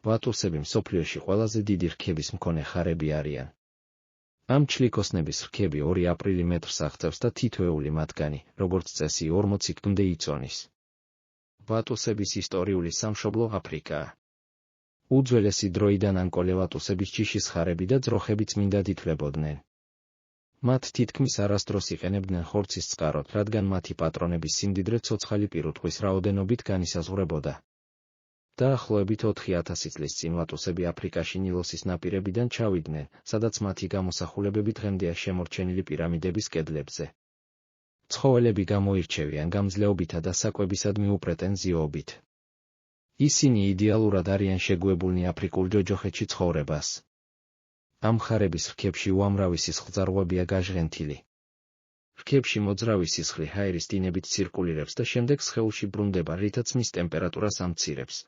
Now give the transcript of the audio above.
ვატუსები მსოფლიოში ყველაზე დიდი რქების მქონე ხარები არიან. ამ ჩლიქოსნების რქები 2 აპრილი მეტრს აღწევს და თითოეული მათგანი, როგორც წესი 40 კმ იწონის. ვატუსების ისტორიული სამშობლო აფრიკაა. უძველესი დროიდან ანკოლე ვატუსების ჯიშის ხარები და ძროხები წმინდად ითვლებოდნენ. მათ თითქმის არასდროს იყენებდნენ ხორცის წყაროდ, რადგან მათი პატრონების სიმდიდრე ცოცხალი პირუტყვის რაოდენობით განისაზღვრებოდა. დაახლოებით 4000 წლის წინ ვატუსები აფრიკაში ნილოსის ნაპირებიდან ჩავიდნენ, სადაც მათი გამოსახულებები დღემდეა შემორჩენილი პირამიდების კედლებზე. ცხოველები გამოირჩევიან გამძლეობითა და საკვებისადმი უპრეტენზიოობით. ისინი იდეალურად არიან შეგუებულნი აფრიკულ ჯოჯოხეთში ცხოვრებას. ამ ხარების რქებში უამრავი სისხლძარღვებია გაჟღენთილი. რქებში მოძრავი სისხლი ჰაერის დინებით ცირკულირებს და შემდეგ სხეულში ბრუნდება, რითაც მის ტემპერატურას ამცირებს.